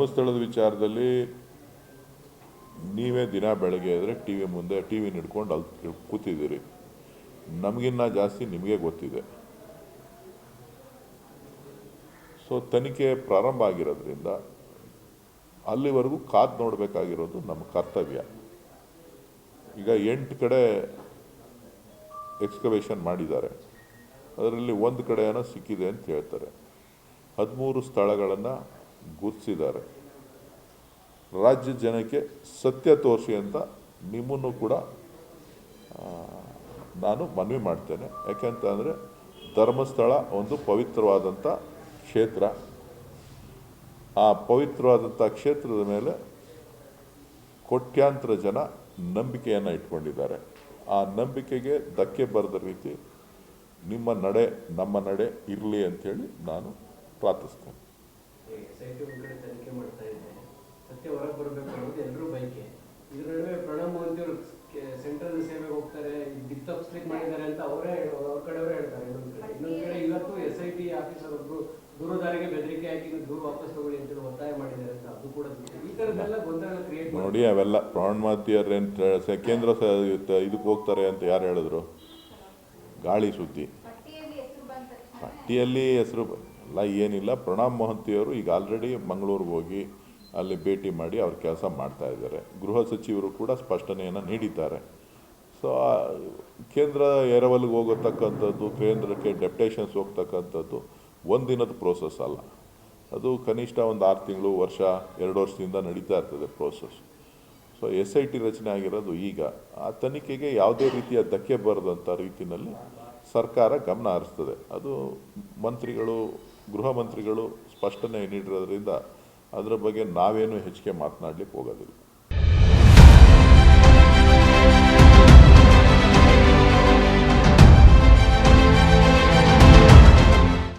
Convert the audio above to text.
ಧರ್ಮಸ್ಥಳದ ವಿಚಾರದಲ್ಲಿ ನೀವೇ ದಿನ ಬೆಳಗ್ಗೆ ಆದರೆ ಟಿ ವಿ ಹಿಡ್ಕೊಂಡು ಅಲ್ಲಿ ಕೂತಿದ್ದೀರಿ. ನಮಗಿನ್ನ ಜಾಸ್ತಿ ನಿಮಗೆ ಗೊತ್ತಿದೆ. ಸೊ ತನಿಖೆ ಪ್ರಾರಂಭ ಆಗಿರೋದ್ರಿಂದ ಅಲ್ಲಿವರೆಗೂ ಕಾದು ನೋಡಬೇಕಾಗಿರೋದು ನಮ್ಮ ಕರ್ತವ್ಯ. ಈಗ 8 ಕಡೆ ಎಕ್ಸ್ಕವೇಷನ್ ಮಾಡಿದ್ದಾರೆ. ಅದರಲ್ಲಿ ಒಂದು ಕಡೆ ಏನೋ ಸಿಕ್ಕಿದೆ ಅಂತ ಹೇಳ್ತಾರೆ. 13 ಸ್ಥಳಗಳನ್ನು ಗುರುತಿಸಿದ್ದಾರೆ. ರಾಜ್ಯ ಜನಕ್ಕೆ ಸತ್ಯ ತೋರಿಸಿ ಅಂತ ನಿಮ್ಮನ್ನು ಕೂಡ ನಾನು ಮನವಿ ಮಾಡ್ತೇನೆ. ಯಾಕೆಂತಂದರೆ ಧರ್ಮಸ್ಥಳ ಒಂದು ಪವಿತ್ರವಾದಂಥ ಕ್ಷೇತ್ರ. ಆ ಪವಿತ್ರವಾದಂಥ ಕ್ಷೇತ್ರದ ಮೇಲೆ ಕೋಟ್ಯಾಂತರ ಜನ ನಂಬಿಕೆಯನ್ನು ಇಟ್ಕೊಂಡಿದ್ದಾರೆ. ಆ ನಂಬಿಕೆಗೆ ಧಕ್ಕೆ ಬರದ ರೀತಿ ನಿಮ್ಮ ನಡೆ ನಮ್ಮ ನಡೆ ಇರಲಿ ಅಂಥೇಳಿ ನಾನು ಪ್ರಾರ್ಥಿಸ್ತೇನೆ. ಸತ್ಯ ಹೊರಗೆ ಬರಬೇಕು ಅನ್ನೋದು ಎಲ್ಲರೂ ಬಯಕೆ. ಇದ್ರ ನಡುವೆ ಪ್ರಣಬ್ ಮೋದಿ ಅವರು ಸೆಂಟ್ರಲ್ ಸೇವೆಗೆ ಹೋಗ್ತಾರೆ, ತಪ್ಪಿಸ್ಲಿಕ್ಕೆ ಮಾಡಿದ್ದಾರೆ ಅಂತ ಅವರೇ ಅವ್ರ ಕಡೆಯವರೇ ಹೇಳ್ತಾರೆ. ಇನ್ನೊಂದು ಕಡೆ ಇವತ್ತು SIT ಆಫೀಸರ್ ಒಬ್ರು ದೂರದಾರಿಗೆ ಬೆದರಿಕೆ ಹಾಕಿ ದೂರ ವಾಪಸ್ ತಗೊಳ್ಳಿ ಅಂತ ಒತ್ತಾಯ ಮಾಡಿದ್ದಾರೆ ಅಂತ ಅದು ಕೂಡ ಈ ಥರದ್ದೆಲ್ಲ ಗೊಂದಲ ಕ್ರಿಯೇಟ್ ನೋಡಿ. ಅವೆಲ್ಲ ಪ್ರಣಬ್ ಮೋದಿ ಅವ್ರೇನು ಕೇಂದ್ರ ಇದಕ್ಕೆ ಹೋಗ್ತಾರೆ ಅಂತ ಯಾರು ಹೇಳಿದ್ರು? ಗಾಳಿ ಸುದ್ದಿ. ಪಟ್ಟಿಯಲ್ಲಿ ಹೆಸರು ಎಲ್ಲ ಏನಿಲ್ಲ. ಪ್ರಣಬ್ ಮೋದಿಯವರು ಈಗ ಆಲ್ರೆಡಿ ಮಂಗಳೂರಿಗೆ ಹೋಗಿ ಅಲ್ಲಿ ಭೇಟಿ ಮಾಡಿ ಅವ್ರ ಕೆಲಸ ಮಾಡ್ತಾ ಇದ್ದಾರೆ. ಗೃಹ ಸಚಿವರು ಕೂಡ ಸ್ಪಷ್ಟನೆಯನ್ನು ನೀಡಿದ್ದಾರೆ. ಸೊ ಕೇಂದ್ರ ಎರವಲ್ಗೆ ಹೋಗತಕ್ಕಂಥದ್ದು, ಕೇಂದ್ರಕ್ಕೆ ಡೆಪ್ಟೇಷನ್ಸ್ ಹೋಗ್ತಕ್ಕಂಥದ್ದು ಒಂದಿನದ ಪ್ರೋಸೆಸ್ ಅಲ್ಲ. ಅದು ಕನಿಷ್ಠ ಒಂದು 6 ತಿಂಗಳು, ವರ್ಷ, 2 ವರ್ಷದಿಂದ ನಡೀತಾ ಇರ್ತದೆ ಪ್ರೋಸೆಸ್. ಸೊ SIT ರಚನೆ ಆಗಿರೋದು ಈಗ. ಆ ತನಿಖೆಗೆ ಯಾವುದೇ ರೀತಿಯ ಧಕ್ಕೆ ಬರದಂಥ ರೀತಿಯಲ್ಲಿ ಸರ್ಕಾರ ಗಮನ ಹರಿಸ್ತದೆ. ಅದು ಗೃಹ ಮಂತ್ರಿಗಳು ಸ್ಪಷ್ಟನೆ ನೀಡಿರೋದ್ರಿಂದ ಅದರ ಬಗ್ಗೆ ನಾವೇನು ಹೆಚ್ಚಿಗೆ ಮಾತನಾಡಲಿಕ್ಕೆ ಹೋಗೋದಿಲ್ಲ.